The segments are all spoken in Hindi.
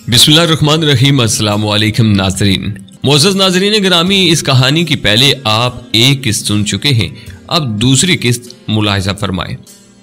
बिस्मिल्लाहिर्रहमानिर्रहीम। अस्सलाम वालेकुम नाज़रीन। मोअज़्ज़ज़ नाज़रीन गिरामी, इस कहानी की पहले आप एक किस्त सुन चुके हैं, अब दूसरी किस्त मुलाहिज़ा फरमाएं।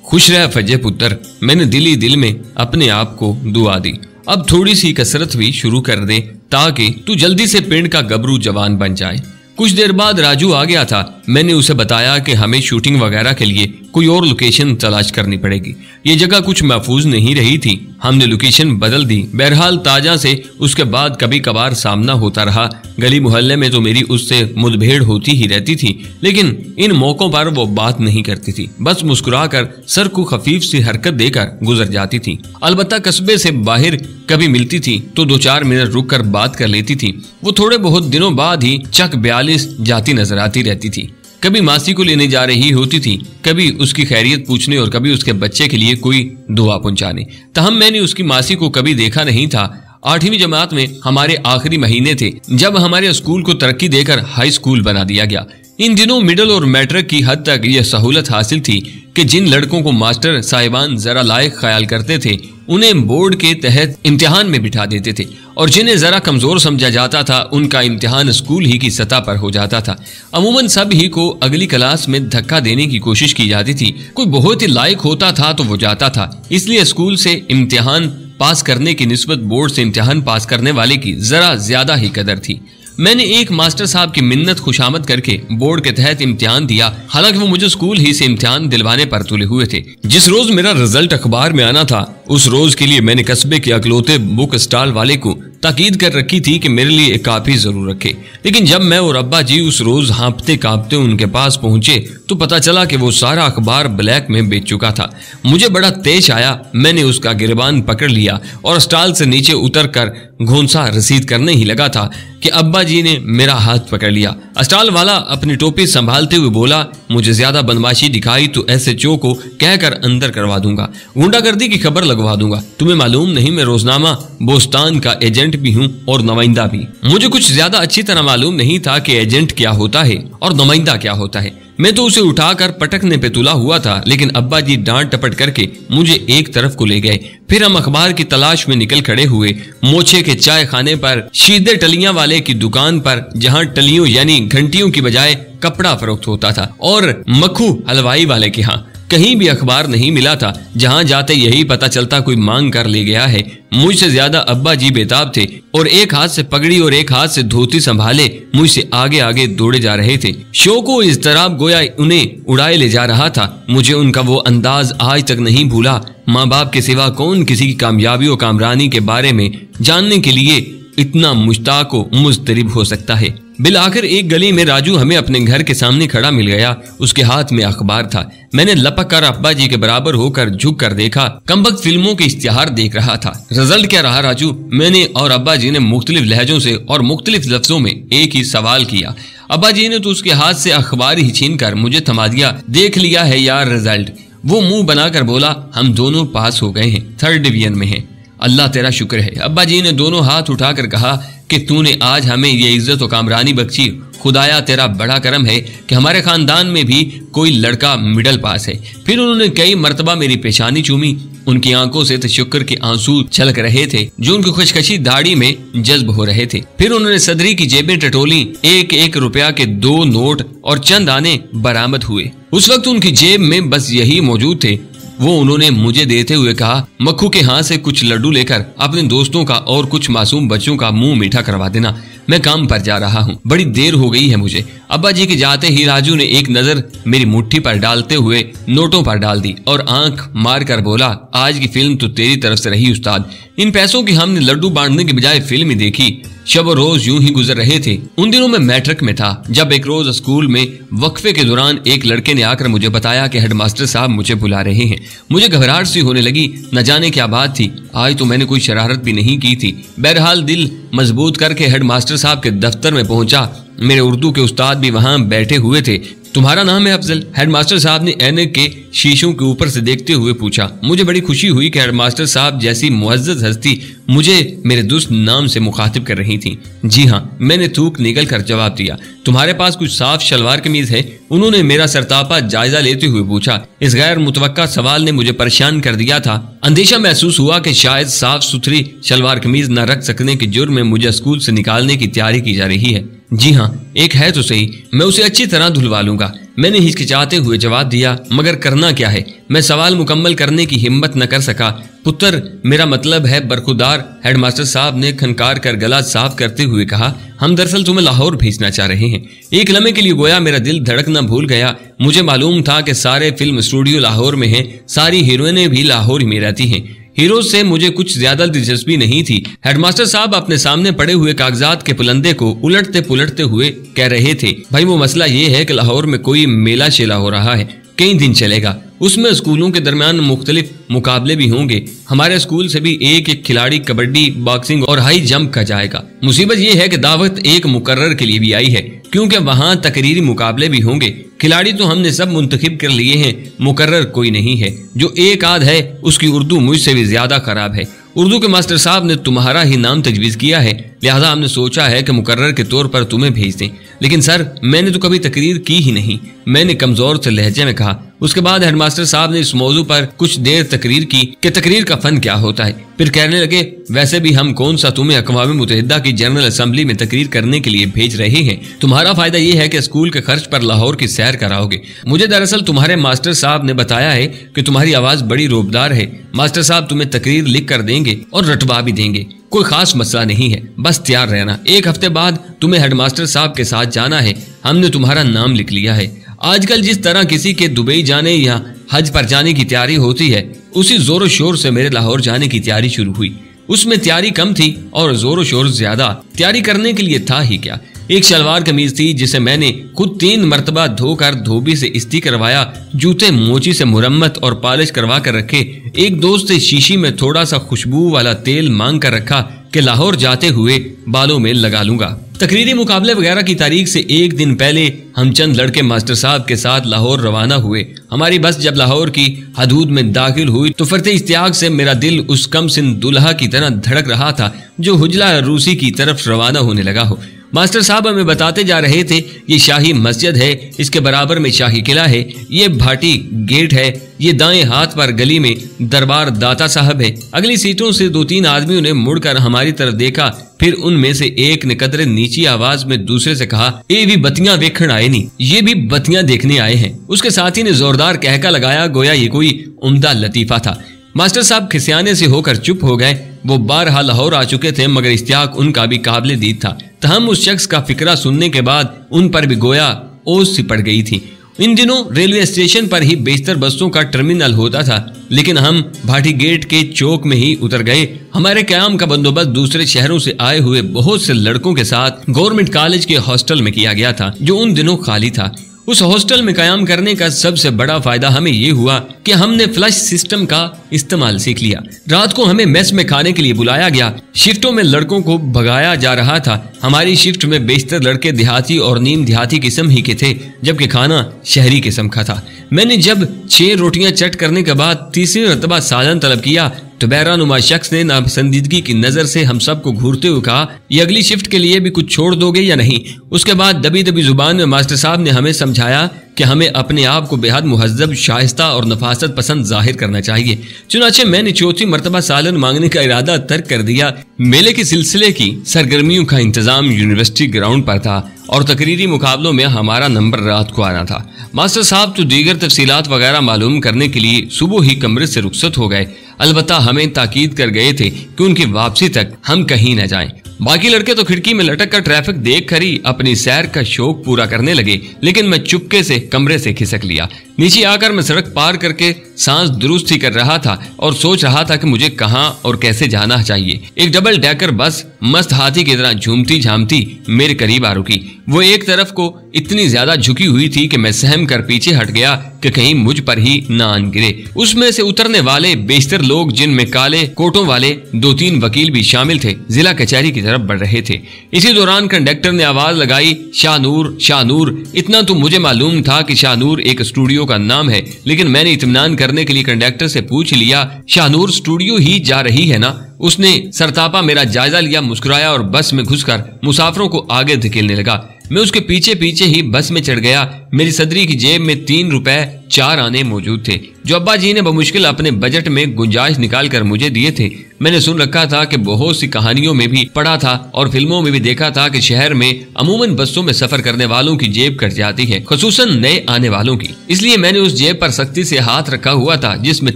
खुश रह फजे पुत्र, मैंने दिल ही दिल में अपने आप को दुआ दी। अब थोड़ी सी कसरत भी शुरू कर दे ताकि तू जल्दी से पिंड का गबरू जवान बन जाए। कुछ देर बाद राजू आ गया था। मैंने उसे बताया कि हमें शूटिंग वगैरह के लिए कोई और लोकेशन तलाश करनी पड़ेगी, ये जगह कुछ महफूज नहीं रही थी। हमने लोकेशन बदल दी। बहरहाल ताजा से उसके बाद कभी कभार सामना होता रहा। गली मोहल्ले में तो मेरी उससे मुठभेड़ होती ही रहती थी, लेकिन इन मौकों पर वो बात नहीं करती थी, बस मुस्कुराकर सर को खफीफ सी हरकत देकर गुजर जाती थी। अलबत्ता कस्बे से बाहर कभी मिलती थी तो 2-4 मिनट रुक कर बात कर लेती थी। वो थोड़े बहुत दिनों बाद ही चक 42 जाती नजर आती रहती थी। कभी मासी को लेने जा रही होती थी, कभी उसकी खैरियत पूछने और कभी उसके बच्चे के लिए कोई दुआ पहुंचाने। तहम मैंने उसकी मासी को कभी देखा नहीं था। 8वीं जमात में हमारे आखिरी महीने थे जब हमारे स्कूल को तरक्की देकर हाई स्कूल बना दिया गया। इन दिनों मिडिल और मैट्रिक की हद तक यह सहूलत हासिल थी कि जिन लड़कों को मास्टर साहिबान जरा लायक ख्याल करते थे उन्हें बोर्ड के तहत इम्तिहान में बिठा देते थे, और जिन्हें जरा कमजोर समझा जाता था उनका इम्तिहान स्कूल ही की सतह पर हो जाता था। अमूमन सब ही को अगली क्लास में धक्का देने की कोशिश की जाती थी। कोई बहुत ही लायक होता था तो वो जाता था, इसलिए स्कूल से इम्तिहान पास करने की निस्बत बोर्ड से इम्तिहान पास करने वाले की जरा ज्यादा ही कदर थी। मैंने एक मास्टर साहब की मिन्नत खुशामद करके बोर्ड के तहत इम्तिहान दिया। हालांकि वो मुझे स्कूल ही से इम्तिहान दिलवाने पर तुले हुए थे। जिस रोज मेरा रिजल्ट अखबार में आना था उस रोज के लिए मैंने कस्बे के अकलौते बुक स्टॉल वाले को ताकीद कर रखी थी कि मेरे लिए एक कापी जरूर रखे। लेकिन जब मैं और अब्बा जी उस रोज हाँपते कांपते उनके पास पहुंचे तो पता चला कि वो सारा अखबार ब्लैक में बेच चुका था। मुझे बड़ा तेज आया। मैंने उसका गिरबान पकड़ लिया और स्टॉल से नीचे उतर कर घोंसा रसीद करने ही लगा था कि अब्बा जी ने मेरा हाथ पकड़ लिया। स्टॉल वाला अपनी टोपी संभालते हुए बोला, मुझे ज्यादा बदमाशी दिखाई तो SHO को कहकर अंदर करवा दूंगा, गुंडागर्दी की खबर लगवा दूंगा। तुम्हें मालूम नहीं मैं रोजनामा बोस्तान का एजेंट भी हूँ और नुमाइंदा भी। मुझे कुछ ज्यादा अच्छी तरह मालूम नहीं था कि एजेंट क्या होता है और नुमाइंदा क्या होता है। मैं तो उसे उठाकर पटकने पे तुला हुआ था, लेकिन अब्बा जी डांट टपट करके मुझे एक तरफ को ले गए। फिर हम अखबार की तलाश में निकल खड़े हुए। मोछे के चाय खाने पर, शीदे टलियां वाले की दुकान पर जहां टलियों यानी घंटियों की बजाय कपड़ा फरोख्त होता था, और मक्खू हलवाई वाले के यहाँ। कहीं भी अखबार नहीं मिला था। जहां जाते यही पता चलता कोई मांग कर ले गया है। मुझसे ज्यादा अब्बा जी बेताब थे और एक हाथ से पगड़ी और एक हाथ से धोती संभाले मुझसे आगे आगे दौड़े जा रहे थे। शो को इस तरह गोया उन्हें उड़ाए ले जा रहा था। मुझे उनका वो अंदाज आज तक नहीं भूला। माँ बाप के सिवा कौन किसी की कामयाबी और कामरानी के बारे में जानने के लिए इतना मुश्ताक व मुस्तरिब हो सकता है। बिल आखिर एक गली में राजू हमें अपने घर के सामने खड़ा मिल गया। उसके हाथ में अखबार था। मैंने लपक कर अब्बा जी के बराबर होकर झुक कर देखा। कमबख्त फिल्मों के इश्तिहार देख रहा था। रिजल्ट क्या रहा राजू? मैंने और अब्बा जी ने मुख्तलिफ लहजों से और मुख्तलिफ लफ्जों में एक ही सवाल किया। अब्बा जी ने तो उसके हाथ से अखबार ही छीन कर मुझे थमा दिया। देख लिया है यार रिजल्ट। वो मुंह बनाकर बोला, हम दोनों पास हो गए हैं, 3rd डिवीजन में हैं। अल्लाह तेरा शुक्र है। अब्बा जी ने दोनों हाथ उठाकर कहा कि तूने आज हमें ये इज्जत और कामरानी बख्शी। खुदाया तेरा बड़ा करम है कि हमारे खानदान में भी कोई लड़का मिडल पास है। फिर उन्होंने कई मर्तबा मेरी पेशानी चूमी। उनकी आंखों से तशक्कुर के आंसू छलक रहे थे जो उनकी खुशकशी दाढ़ी में जज्ब हो रहे थे। फिर उन्होंने सदरी की जेबें टटोली। 1-1 रुपया के 2 नोट और चंद आने बरामद हुए। उस वक्त उनकी जेब में बस यही मौजूद थे। वो उन्होंने मुझे देते हुए कहा, मक्खू के हाथ से कुछ लड्डू लेकर अपने दोस्तों का और कुछ मासूम बच्चों का मुंह मीठा करवा देना। मैं काम पर जा रहा हूँ, बड़ी देर हो गई है मुझे। अब्बा जी के जाते ही राजू ने एक नजर मेरी मुट्ठी पर डालते हुए नोटों पर डाल दी और आंख मार कर बोला, आज की फिल्म तो तेरी तरफ से रही उस्ताद। इन पैसों की हमने लड्डू बांटने के बजाय फिल्म ही देखी। शब और रोज यूं ही गुजर रहे थे। उन दिनों में मैट्रिक में था जब एक रोज स्कूल में वक्फे के दौरान एक लड़के ने आकर मुझे बताया कि हेडमास्टर साहब मुझे बुला रहे हैं। मुझे घबराहट सी होने लगी। न जाने क्या बात थी। आज तो मैंने कोई शरारत भी नहीं की थी। बहरहाल दिल मजबूत करके हेडमास्टर साहब के दफ्तर में पहुंचा। मेरे उर्दू के उस्ताद भी वहां बैठे हुए थे। तुम्हारा नाम है अफजल? हेडमास्टर साहब ने ऐनक के शीशों के ऊपर से देखते हुए पूछा। मुझे बड़ी खुशी हुई कि हेडमास्टर साहब जैसी मुअज़्ज़ज़ हस्ती मुझे मेरे दुष्ट नाम से मुखातिब कर रही थी। जी हाँ, मैंने थूक निकल कर जवाब दिया। तुम्हारे पास कुछ साफ शलवार कमीज है? उन्होंने मेरा सरतापा जायजा लेते हुए पूछा। इस गैर मुतवक्का सवाल ने मुझे परेशान कर दिया था। अंदेशा महसूस हुआ कि शायद साफ सुथरी शलवार कमीज न रख सकने के जुर्म में मुझे स्कूल से निकालने की तैयारी की जा रही है। जी हाँ, एक है तो सही, मैं उसे अच्छी तरह धुलवा लूंगा, मैंने हिचकिचाते हुए जवाब दिया। मगर करना क्या है? मैं सवाल मुकम्मल करने की हिम्मत न कर सका। पुत्र, मेरा मतलब है बरखुदार, हेडमास्टर साहब ने खनकार कर गला साफ करते हुए कहा। हम दरअसल तुम्हें लाहौर भेजना चाह रहे हैं। एक लम्हे के लिए गोया मेरा दिल धड़कना भूल गया। मुझे मालूम था कि सारे फिल्म स्टूडियो लाहौर में हैं, सारी हीरोइनें भी लाहौर में रहती हैं। हीरो से मुझे कुछ ज्यादा दिलचस्पी नहीं थी। हेडमास्टर साहब अपने सामने पड़े हुए कागजात के पुलंदे को उलटते पुलटते हुए कह रहे थे। भाई, वो मसला ये है कि लाहौर में कोई मेला शेला हो रहा है, कई दिन चलेगा। उसमें स्कूलों के दरमियान मुख्तलिफ मुकाबले भी होंगे। हमारे स्कूल से भी एक एक खिलाड़ी कबड्डी, बॉक्सिंग और हाई जंप का जाएगा। मुसीबत यह है कि दावत एक मुकर्रर के लिए भी आई है, क्योंकि वहाँ तकरीरी मुकाबले भी होंगे। खिलाड़ी तो हमने सब मुंतखिब कर लिए हैं, मुकर्रर कोई नहीं है। जो एक आध है उसकी उर्दू मुझसे भी ज्यादा खराब है। उर्दू के मास्टर साहब ने तुम्हारा ही नाम तजवीज़ किया है, लिहाजा हमने सोचा है कि मुकर्रर के तौर पर तुम्हें भेज दें। लेकिन सर, मैंने तो कभी तकरीर की ही नहीं, मैंने कमजोर से लहजे में कहा। उसके बाद हेडमास्टर साहब ने इस मौजू पर कुछ देर तकरीर की कि तकरीर का फन क्या होता है। फिर कहने लगे, वैसे भी हम कौन सा तुम्हें अक़वाम मुत्तहिदा की जनरल असेंबली में तकरीर करने के लिए भेज रहे हैं। तुम्हारा फायदा ये है कि स्कूल के खर्च पर लाहौर की सैर कराओगे। मुझे दरअसल तुम्हारे मास्टर साहब ने बताया है कि तुम्हारी आवाज बड़ी रोबदार है। मास्टर साहब तुम्हें तकरीर लिख कर देंगे और रटवा भी देंगे। कोई खास मसला नहीं है, बस तैयार रहना। एक हफ्ते बाद तुम्हें हेडमास्टर साहब के साथ जाना है। हमने तुम्हारा नाम लिख लिया है। आजकल जिस तरह किसी के दुबई जाने या हज पर जाने की तैयारी होती है, उसी जोरों शोर से मेरे लाहौर जाने की तैयारी शुरू हुई। उसमें तैयारी कम थी और जोरों शोर ज्यादा। तैयारी करने के लिए था ही क्या। एक शलवार कमीज थी जिसे मैंने खुद 3 मरतबा धोकर धोबी से इस्त्री करवाया, जूते मोची से मुरम्मत और पॉलिश करवा कर रखे। एक दोस्त से शीशी में थोड़ा सा खुशबू वाला तेल मांग कर रखा कि लाहौर जाते हुए बालों में लगा लूंगा। तकरीरी मुकाबले वगैरह की तारीख से एक दिन पहले हम चंद लड़के मास्टर साहब के साथ लाहौर रवाना हुए। हमारी बस जब लाहौर की हदूद में दाखिल हुई तो फरते इश्तियाक से मेरा दिल उस कम सिन दुल्हा की तरह धड़क रहा था जो हुजला रूसी की तरफ रवाना होने लगा हो। मास्टर साहब हमें बताते जा रहे थे, ये शाही मस्जिद है, इसके बराबर में शाही किला है, ये भाटी गेट है, ये दाएं हाथ पर गली में दरबार दाता साहब है। अगली सीटों से 2-3 आदमियों ने मुड़कर हमारी तरफ देखा। फिर उनमें से एक ने कदरे नीची आवाज में दूसरे से कहा, ये भी बत्तियां देखण आए नहीं, ये भी बत्तियां देखने आए हैं। उसके साथी ने जोरदार कहका लगाया, गोया ये कोई उम्दा लतीफा था। मास्टर साहब खिसियाने से होकर चुप हो गए। वो बारहा लाहौर आ चुके थे, मगर इश्तियाक उनका भी काबिल दीद था। तहम उस शख्स का फिक्रा सुनने के बाद उन पर भी गोया ओस सी पड़ गई थी। इन दिनों रेलवे स्टेशन पर ही बेशतर बसों का टर्मिनल होता था, लेकिन हम भाटी गेट के चौक में ही उतर गए। हमारे क़याम का बंदोबस्त दूसरे शहरों से आए हुए बहुत से लड़कों के साथ गवर्नमेंट कॉलेज के हॉस्टल में किया गया था, जो उन दिनों खाली था। उस हॉस्टल में कयाम करने का सबसे बड़ा फायदा हमें ये हुआ कि हमने फ्लश सिस्टम का इस्तेमाल सीख लिया। रात को हमें मेस में खाने के लिए बुलाया गया। शिफ्टों में लड़कों को भगाया जा रहा था। हमारी शिफ्ट में बेशतर लड़के देहाती और नीम देहाती किस्म ही के थे, जबकि खाना शहरी किस्म का था। मैंने जब 6 रोटियां चट करने के बाद तीसरी मरतबा सालन तलब किया तो बहरानुमा शख्स ने नापसंदीदगी की नजर से हम सबको घूरते हुए कहा, ये अगली शिफ्ट के लिए भी कुछ छोड़ दोगे या नहीं। उसके बाद दबी दबी जुबान में मास्टर साहब ने हमें समझाया कि हमें अपने आप को बेहद मुहज्जब, शाइस्ता और नफासत पसंद जाहिर करना चाहिए। चुनाचे मैंने चौथी मरतबा सालन मांगने का इरादा तर्क कर दिया। मेले के सिलसिले की सरगर्मियों का इंतजाम यूनिवर्सिटी ग्राउंड पर था और तकरीरी मुकाबलों में हमारा नंबर रात को आना था। मास्टर साहब तो दीगर तफसीलात वगैरह मालूम करने के लिए सुबह ही कमरे से रुखसत हो गए। अलबत्ता हमें ताकीद कर गए थे कि उनकी वापसी तक हम कहीं न जाएं। बाकी लड़के तो खिड़की में लटक कर ट्रैफिक देख कर ही अपनी सैर का शौक पूरा करने लगे, लेकिन मैं चुपके से कमरे से खिसक लिया। नीचे आकर मैं सड़क पार करके सांस दुरुस्त ही कर रहा था और सोच रहा था कि मुझे कहां और कैसे जाना चाहिए। एक डबल डेकर बस मस्त हाथी की तरह झूमती झामती मेरे करीब आ रुकी। वो एक तरफ को इतनी ज्यादा झुकी हुई थी कि मैं सहम कर पीछे हट गया कि कहीं मुझ पर ही न आन गिरे। उसमें से उतरने वाले बेशतर लोग, जिनमें काले कोटों वाले 2-3 वकील भी शामिल थे, जिला कचहरी की तरफ बढ़ रहे थे। इसी दौरान कंडक्टर ने आवाज लगाई, शाहनूर, शाहनूर। इतना तो मुझे मालूम था कि शाहनूर एक स्टूडियो का नाम है, लेकिन मैंने इत्मीनान करने के लिए कंडक्टर से पूछ लिया, शाहनूर स्टूडियो ही जा रही है ना? उसने सरतापा मेरा जायजा लिया, मुस्कुराया और बस में घुसकर मुसाफिरों को आगे धकेलने लगा। मैं उसके पीछे पीछे ही बस में चढ़ गया। मेरी सदरी की जेब में 3 रुपए 4 आने मौजूद थे, जो अब्बा जी ने बमुश्किल अपने बजट में गुंजाइश निकाल कर मुझे दिए थे। मैंने सुन रखा था कि बहुत सी कहानियों में भी पढ़ा था और फिल्मों में भी देखा था कि शहर में अमूमन बसों में सफर करने वालों की जेब कट जाती है, खुसूसन नए आने वालों की। इसलिए मैंने उस जेब पर सख्ती से हाथ रखा हुआ था जिसमें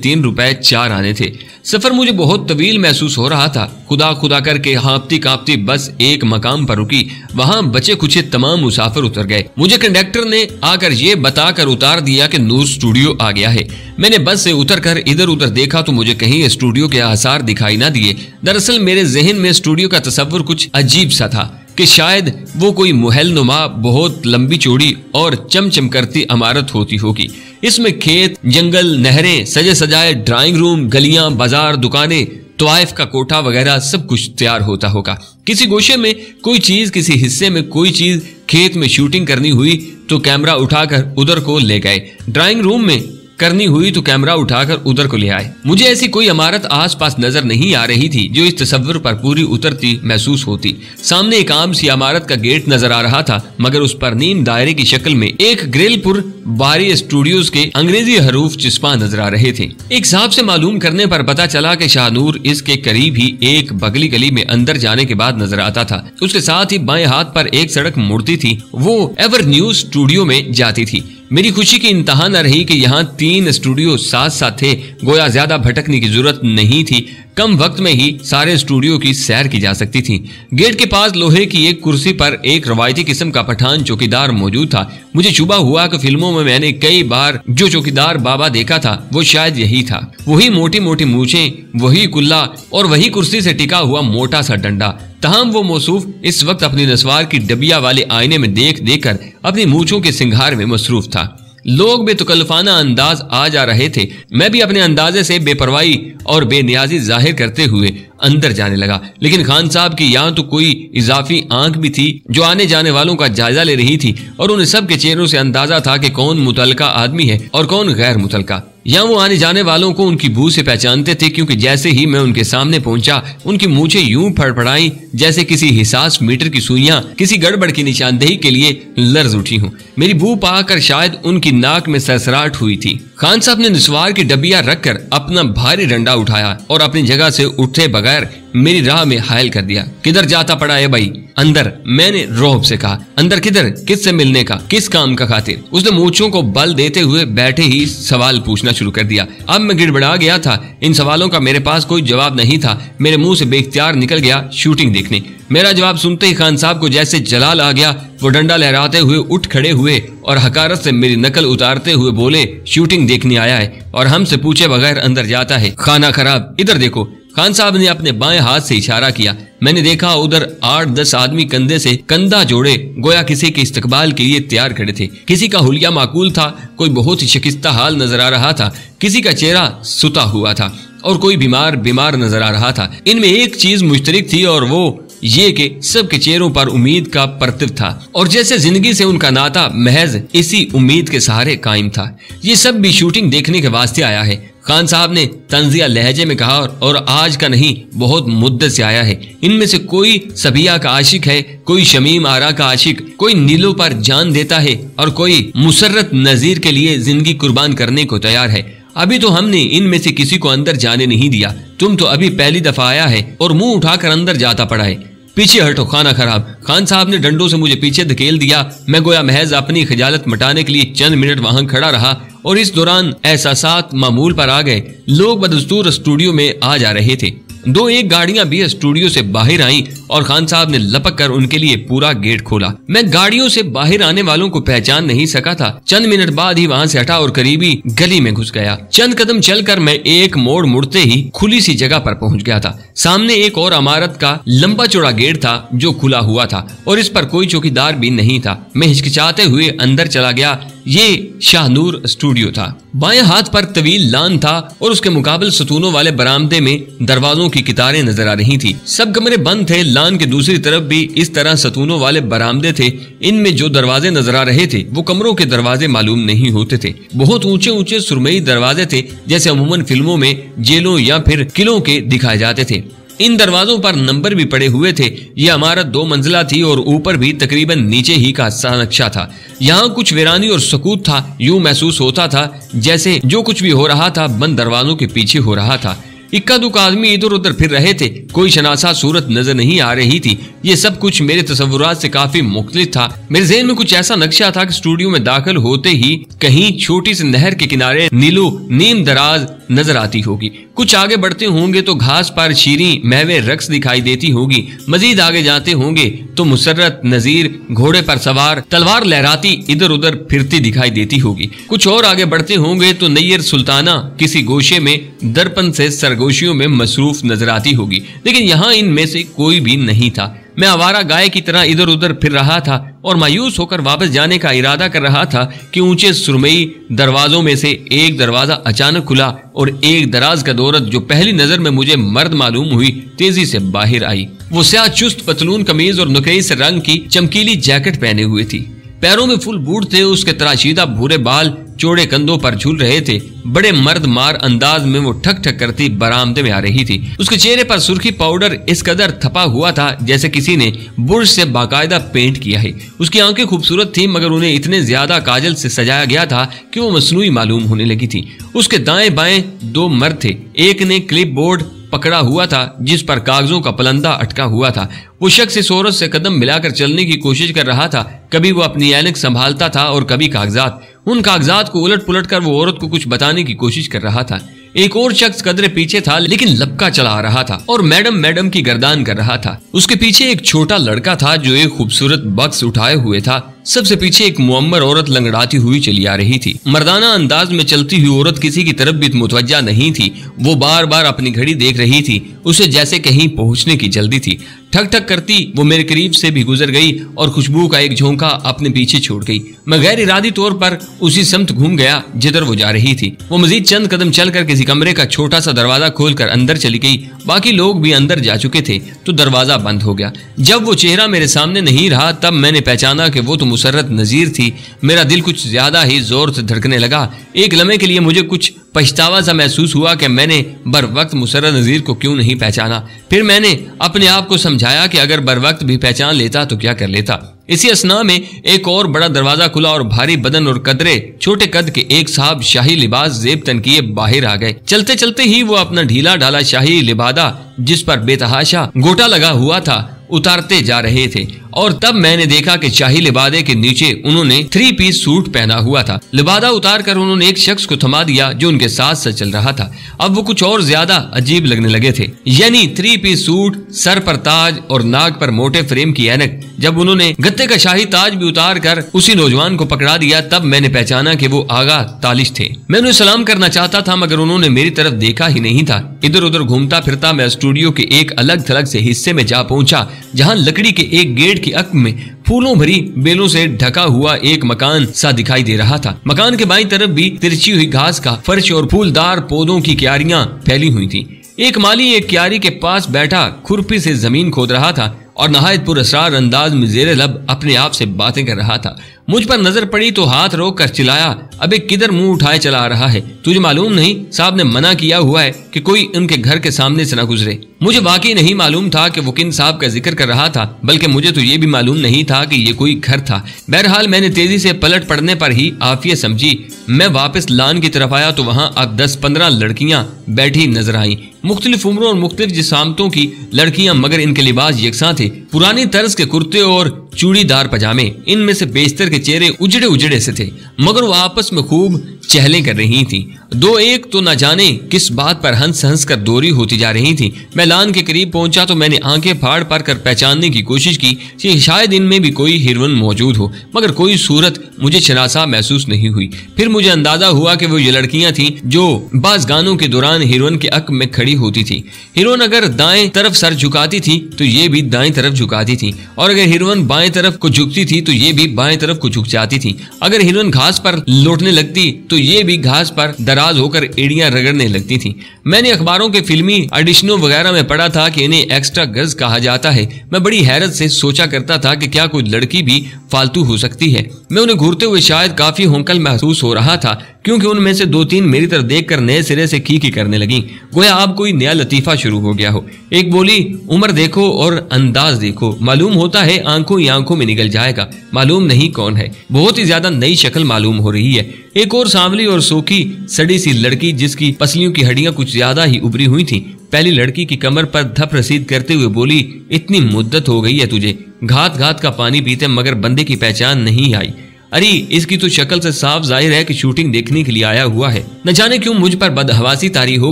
3 रुपए 4 आने थे। सफर मुझे बहुत तवील महसूस हो रहा था। खुदा खुदा करके हाँपती कांपती बस एक मकाम पर रुकी। वहाँ बचे कुछ तमाम मुसाफिर उतर गए। मुझे कंडक्टर ने आकर ये बताकर उतार दिया कि नूर स्टूडियो आ गया है। मैंने बस से उतरकर इधर उधर देखा तो मुझे कहीं स्टूडियो के आसार दिखाई ना दिए। दरअसल मेरे जहन में स्टूडियो का तस्वुर कुछ अजीब सा था कि शायद वो कोई महल नुमा बहुत लंबी चौड़ी और चमचम करती इमारत होती होगी। इसमें खेत, जंगल, नहरें, सजे सजाए ड्राइंग रूम, गलियां, बाजार, दुकानें, तवाइफ का कोठा वगैरह सब कुछ तैयार होता होगा। किसी गोशे में कोई चीज, किसी हिस्से में कोई चीज, खेत में शूटिंग करनी हुई तो कैमरा उठाकर उधर को ले गए, ड्राइंग रूम में करनी हुई तो कैमरा उठाकर उधर को ले आए। मुझे ऐसी कोई इमारत आसपास नजर नहीं आ रही थी जो इस तस्वर पर पूरी उतरती महसूस होती। सामने एक आम सी इमारत का गेट नजर आ रहा था, मगर उस पर नीम दायरे की शक्ल में एक ग्रिलपुर बारी स्टूडियोज के अंग्रेजी हरूफ चिस्पा नजर आ रहे थे। एक साहब से मालूम करने पर पता चला कि शाहनूर इसके करीब ही एक बगली गली में अंदर जाने के बाद नजर आता था। उसके साथ ही बाएं हाथ पर एक सड़क मुड़ती थी, वो एवर न्यूज स्टूडियो में जाती थी। मेरी खुशी की इंतहा न रही कि यहाँ 3 स्टूडियो साथ साथ थे। गोया ज्यादा भटकने की जरूरत नहीं थी, कम वक्त में ही सारे स्टूडियो की सैर की जा सकती थी। गेट के पास लोहे की एक कुर्सी पर एक रवायती किस्म का पठान चौकीदार मौजूद था। मुझे शुबा हुआ कि फिल्मों में मैंने कई बार जो चौकीदार बाबा देखा था वो शायद यही था। वही मोटी मोटी मूछें, वही कुल्ला और वही कुर्सी से टिका हुआ मोटा सा डंडा। तहम वो मौसूफ इस वक्त अपनी नस्वार की डबिया वाले आईने में देख देख कर अपनी मूछों के सिंगार में मसरूफ था। लोग बेतकल्लफाना अंदाज आ जा रहे थे। मैं भी अपने अंदाजे से बेपरवाही और बेनियाजी जाहिर करते हुए अंदर जाने लगा। लेकिन खान साहब की यहाँ तो कोई इजाफी आंख भी थी जो आने जाने वालों का जायजा ले रही थी और उन सब के चेहरों से अंदाजा था कि कौन मुतलका आदमी है और कौन गैर मुतलका। यहाँ वो आने जाने वालों को उनकी बू से पहचानते थे, क्योंकि जैसे ही मैं उनके सामने पहुंचा उनकी मूछें यूं फड़फड़ाई जैसे किसी हिसास मीटर की सुइयां किसी गड़बड़ की निशानदेही के लिए लर्ज उठी हूँ। मेरी बू पाकर शायद उनकी नाक में सरसराहट हुई थी। खान साहब ने निस्वार की डबिया रखकर अपना भारी डंडा उठाया और अपनी जगह से उठे बगैर मेरी राह में हायल कर दिया। किधर जाता पड़ा है भाई? अंदर, मैंने रौब से कहा। अंदर किधर? किससे मिलने का? किस काम का खातिर? उसने मूंछों को बल देते हुए बैठे ही सवाल पूछना शुरू कर दिया। अब मैं गिड़बड़ा गया था। इन सवालों का मेरे पास कोई जवाब नहीं था। मेरे मुंह से बेख्तियार निकल गया शूटिंग देखने। मेरा जवाब सुनते ही खान साहब को जैसे जलाल आ गया। वो डंडा लहराते हुए उठ खड़े हुए और हकारत से मेरी नकल उतारते हुए बोले, शूटिंग देखने आया है और हमसे पूछे बगैर अंदर जाता है, खाना खराब। इधर देखो। खान साहब ने अपने बाएं हाथ से इशारा किया। मैंने देखा उधर 8-10 आदमी कंधे से कंधा जोड़े गोया किसी के इस्तकबाल के लिए तैयार खड़े थे। किसी का हुलिया माकूल था, कोई बहुत ही शिकस्ता हाल नजर आ रहा था, किसी का चेहरा सुता हुआ था और कोई बीमार नजर आ रहा था। इनमें एक चीज मुश्तरक थी और वो ये कि सबके चेहरों पर उम्मीद का परतव था और जैसे जिंदगी से उनका नाता महज इसी उम्मीद के सहारे कायम था। ये सब भी शूटिंग देखने के वास्ते आया है, खान साहब ने तंजिया लहजे में कहा, और आज का नहीं बहुत मुद्दत से आया है। इनमें से कोई सबिया का आशिक है, कोई शमीम आरा का आशिक, कोई नीलों पर जान देता है और कोई मुसर्रत नजीर के लिए जिंदगी कुर्बान करने को तैयार है। अभी तो हमने इनमें से किसी को अंदर जाने नहीं दिया। तुम तो अभी पहली दफा आया है और मुंह उठाकर अंदर जाता पड़ा है। पीछे हटो, खाना खराब। खान साहब ने डंडों से मुझे पीछे धकेल दिया। मैं गोया महज अपनी खजालत मिटाने के लिए चंद मिनट वहां खड़ा रहा और इस दौरान एहसासात मामूल पर आ गए। लोग बदस्तूर स्टूडियो में आ जा रहे थे। दो एक गाड़ियां भी स्टूडियो से बाहर आईं और खान साहब ने लपक कर उनके लिए पूरा गेट खोला। मैं गाड़ियों से बाहर आने वालों को पहचान नहीं सका था। चंद मिनट बाद ही वहां से हटा और करीबी गली में घुस गया। चंद कदम चलकर मैं एक मोड़ मुड़ते ही खुली सी जगह पर पहुंच गया था। सामने एक और इमारत का लंबा चौड़ा गेट था जो खुला हुआ था और इस पर कोई चौकीदार भी नहीं था। मैं हिचकिचाते हुए अंदर चला गया। ये शाहनूर स्टूडियो था। बाएं हाथ पर तवील लान था और उसके मुकाबले सतूनों वाले बरामदे में दरवाजों की कितारें नजर आ रही थी। सब कमरे बंद थे। लान के दूसरी तरफ भी इस तरह सतूनों वाले बरामदे थे। इनमें जो दरवाजे नजर आ रहे थे वो कमरों के दरवाजे मालूम नहीं होते थे। बहुत ऊंचे ऊंचे सुरमई दरवाजे थे जैसे अमूमन फिल्मों में जेलों या फिर किलों के दिखाए जाते थे। इन दरवाजों पर नंबर भी पड़े हुए थे। यह इमारत 2 मंजिला थी और ऊपर भी तकरीबन नीचे ही का सा नक्शा था। यहाँ कुछ वीरानी और सकूत था। यूं महसूस होता था जैसे जो कुछ भी हो रहा था बंद दरवाजों के पीछे हो रहा था। इक्का दुक्का आदमी इधर उधर फिर रहे थे। कोई शनासा सूरत नजर नहीं आ रही थी। ये सब कुछ मेरे तसव्वुरात से काफी मुख्तलिफ था। मेरे ज़हन में कुछ ऐसा नक्शा था कि स्टूडियो में दाखिल होते ही कहीं छोटी सी नहर के किनारे नीलो नीम दराज नजर आती होगी। कुछ आगे बढ़ते होंगे तो घास पर शीरी महवे रक्स दिखाई देती होगी। मजीद आगे जाते होंगे तो मुसर्रत नजीर घोड़े पर सवार तलवार लहराती इधर उधर फिरती दिखाई देती होगी। कुछ और आगे बढ़ते होंगे तो नैयर सुल्ताना किसी गोशे में दर्पण से सरगोशियों में मसरूफ नजर आती होगी। लेकिन यहाँ इनमें से कोई भी नहीं था। मैं आवारा गाय की तरह इधर उधर फिर रहा था और मायूस होकर वापस जाने का इरादा कर रहा था कि ऊंचे सुरमई दरवाजों में से एक दरवाजा अचानक खुला और एक दराज का औरत जो पहली नजर में मुझे मर्द मालूम हुई तेजी से बाहर आई। वो स्याह चुस्त पतलून कमीज और नुकई से रंग की चमकीली जैकेट पहने हुए थी। पैरों में फुल बूट थे। उसके तराशीदा भूरे बाल चौड़े कंधों पर झूल रहे थे। बड़े मर्द मार अंदाज में वो ठक ठक करती बरामदे में आ रही थी। उसके चेहरे पर सुर्खी पाउडर इस कदर थपा हुआ था जैसे किसी ने बुर्श से बाकायदा पेंट किया है। उसकी आंखें खूबसूरत थी मगर उन्हें इतने ज्यादा काजल से सजाया गया था कि वो मसनूई मालूम होने लगी थी। उसके दाएं बाएं 2 मर्द थे। एक ने क्लिप बोर्ड पकड़ा हुआ था जिस पर कागजों का पलंदा अटका हुआ था। वो शख्स इस औरत से कदम मिलाकर चलने की कोशिश कर रहा था। कभी वो अपनी ऐनक संभालता था और कभी कागजात। उन कागजात को उलट पुलट कर वो औरत को कुछ बताने की कोशिश कर रहा था। एक और शख्स कदरे पीछे था लेकिन लपका चला रहा था और मैडम मैडम की गर्दान कर रहा था। उसके पीछे एक छोटा लड़का था जो एक खूबसूरत बक्स उठाए हुए था। सबसे पीछे एक मुअम्मर औरत लंगड़ाती हुई चली आ रही थी। मर्दाना अंदाज में चलती हुई औरत किसी की तरफ भी मुतवज्जा नहीं थी। वो बार बार अपनी घड़ी देख रही थी। उसे जैसे कहीं पहुंचने की जल्दी थी। ठक ठक करती वो मेरे करीब से भी गुजर गई और खुशबू का एक झोंका अपने पीछे छोड़ गई। मैं गैर इरादी तौर पर उसी समत घूम गया जिधर वो जा रही थी। वो मजीद चंद कदम चलकर किसी कमरे का छोटा सा दरवाजा खोलकर अंदर चली गई। बाकी लोग भी अंदर जा चुके थे तो दरवाजा बंद हो गया। जब वो चेहरा मेरे सामने नहीं रहा तब मैंने पहचाना कि वो तो मुसर्रत नजीर थी। मेरा दिल कुछ ज्यादा ही जोर से धड़कने लगा। एक लम्हे के लिए मुझे कुछ पछतावा सा महसूस हुआ कि मैंने बर वक्त मुसर्रत नजीर को क्यों नहीं पहचाना। फिर मैंने अपने आप को समझाया कि अगर बर वक्त भी पहचान लेता तो क्या कर लेता। इसी असना में एक और बड़ा दरवाजा खुला और भारी बदन और कदरे छोटे कद के एक साहब शाही लिबास जेब तन किए बाहर आ गए। चलते चलते ही वो अपना ढीला ढाला शाही लिबादा जिस पर बेतहाशा गोटा लगा हुआ था उतारते जा रहे थे और तब मैंने देखा कि शाही लिबादे के नीचे उन्होंने 3 पीस सूट पहना हुआ था। लिबादा उतार कर उन्होंने एक शख्स को थमा दिया जो उनके साथ से चल रहा था। अब वो कुछ और ज्यादा अजीब लगने लगे थे। यानी 3 पीस सूट, सर पर ताज और नाक पर मोटे फ्रेम की ऐनक। जब उन्होंने गत्ते का शाही ताज भी उतार कर उसी नौजवान को पकड़ा दिया तब मैंने पहचाना कि वो आगा तालिश थे। मैं उन्हें सलाम करना चाहता था मगर उन्होंने मेरी तरफ देखा ही नहीं था। इधर उधर घूमता फिरता मैं स्टूडियो के एक अलग थलग से हिस्से में जा पहुंचा जहां लकड़ी के एक गेट की अक में फूलों भरी बेलों से ढका हुआ एक मकान सा दिखाई दे रहा था। मकान के बाईं तरफ भी तिरछी हुई घास का फर्श और फूलदार पौधों की क्यारियां फैली हुई थी। एक माली एक क्यारी के पास बैठा खुरपी से जमीन खोद रहा था और नहायत पुरअसरार अंदाज में जेरे लब अपने आप से बातें कर रहा था। मुझ पर नजर पड़ी तो हाथ रोक कर चिल्लाया, अबे किधर मुंह उठाए चला आ रहा है? तुझे मालूम नहीं साहब ने मना किया हुआ है कि कोई उनके घर के सामने से न गुजरे। मुझे वाकई नहीं मालूम था कि वो किन साहब का जिक्र कर रहा था, बल्कि मुझे तो ये भी मालूम नहीं था कि ये कोई घर था। बहरहाल मैंने तेजी से पलट पड़ने पर ही आफियत समझी। मैं वापस लान की तरफ आया तो वहां अब 10-15 लड़कियां बैठी नजर आई। मुख्तलिफ उम्रों और मुख्तलिफ जिसामतों की लड़कियां मगर इनके लिबास यकसां थे। पुरानी तर्ज के कुर्ते और चूड़ीदार पजामे। इनमें से बेशतर के चेहरे उजड़े उजड़े से थे मगर वो आपस में खूब चहलें कर रही थीं। दो एक तो न जाने किस बात पर हंस हंस कर दोरी होती जा रही थी। मैं लान के करीब पहुंचा तो मैंने आंखें फाड़ फाड़ कर पहचानने की कोशिश की कि शायद इनमें भी कोई हीरोइन मौजूद हो, मगर कोई सूरत मुझे शनासा महसूस नहीं हुई। फिर मुझे अंदाजा हुआ कि वो ये लड़कियां थीं जो बाज गानों के दौरान हीरोइन के अक में खड़ी होती थी। हीरोइन अगर दाएं तरफ सर झुकाती थी तो ये भी दाएं तरफ झुकाती थी, और अगर हीरोइन बाएं तरफ को झुकती थी तो ये भी बाएं तरफ को झुक जाती थी। अगर हीरोइन घास पर लौटने लगती तो ये भी घास पर दराज होकर एड़ियां रगड़ने लगती थी। मैंने अखबारों के फिल्मी ऑडिशनों वगैरह में पढ़ा था कि इन्हें एक्स्ट्रा गर्ल्स कहा जाता है। मैं बड़ी हैरत से सोचा करता था कि क्या कोई लड़की भी फालतू हो सकती है। मैं उन्हें घूरते हुए शायद काफी होंकल महसूस हो रहा था, क्योंकि उनमें से दो तीन मेरी तरफ देखकर नए सिरे से खी करने लगी, गोया अब कोई नया लतीफा शुरू हो गया हो। एक बोली, उम्र देखो और अंदाज देखो, मालूम होता है आंखों ही आंखों में निकल जाएगा। मालूम नहीं कौन है, बहुत ही ज्यादा नई शक्ल मालूम हो रही है। एक और सांवली और सोखी सड़ी सी लड़की जिसकी पसलियों की हड्डियां कुछ ज्यादा ही उभरी हुई थी, पहली लड़की की कमर पर धप रसीद करते हुए बोली, इतनी मुद्दत हो गई है तुझे, घात घात का पानी पीते मगर बंदे की पहचान नहीं आई। अरे इसकी तो शक्ल से साफ जाहिर है कि शूटिंग देखने के लिए आया हुआ है। न जाने क्यों मुझ पर बदहवासी तारी हो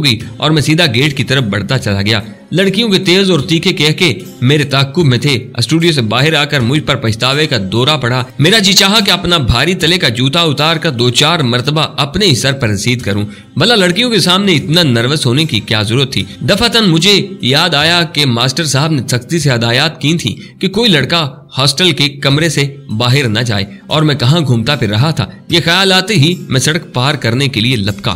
गई और मैं सीधा गेट की तरफ बढ़ता चला गया। लड़कियों के तेज और तीखे कह के मेरे ताक्कुब में थे। स्टूडियो से बाहर आकर मुझ पर पछतावे का दौरा पड़ा। मेरा जी चाहा कि अपना भारी तले का जूता उतार कर दो चार मर्तबा अपने ही सर पर रसीद करूं। भला लड़कियों के सामने इतना नर्वस होने की क्या जरूरत थी। दफातन मुझे याद आया कि मास्टर साहब ने सख्ती से हदायत की थी कि कोई लड़का हॉस्टल के कमरे से बाहर न जाए, और मैं कहाँ घूमता फिर रहा था। ये ख्याल आते ही मैं सड़क पार करने के लिए लपका।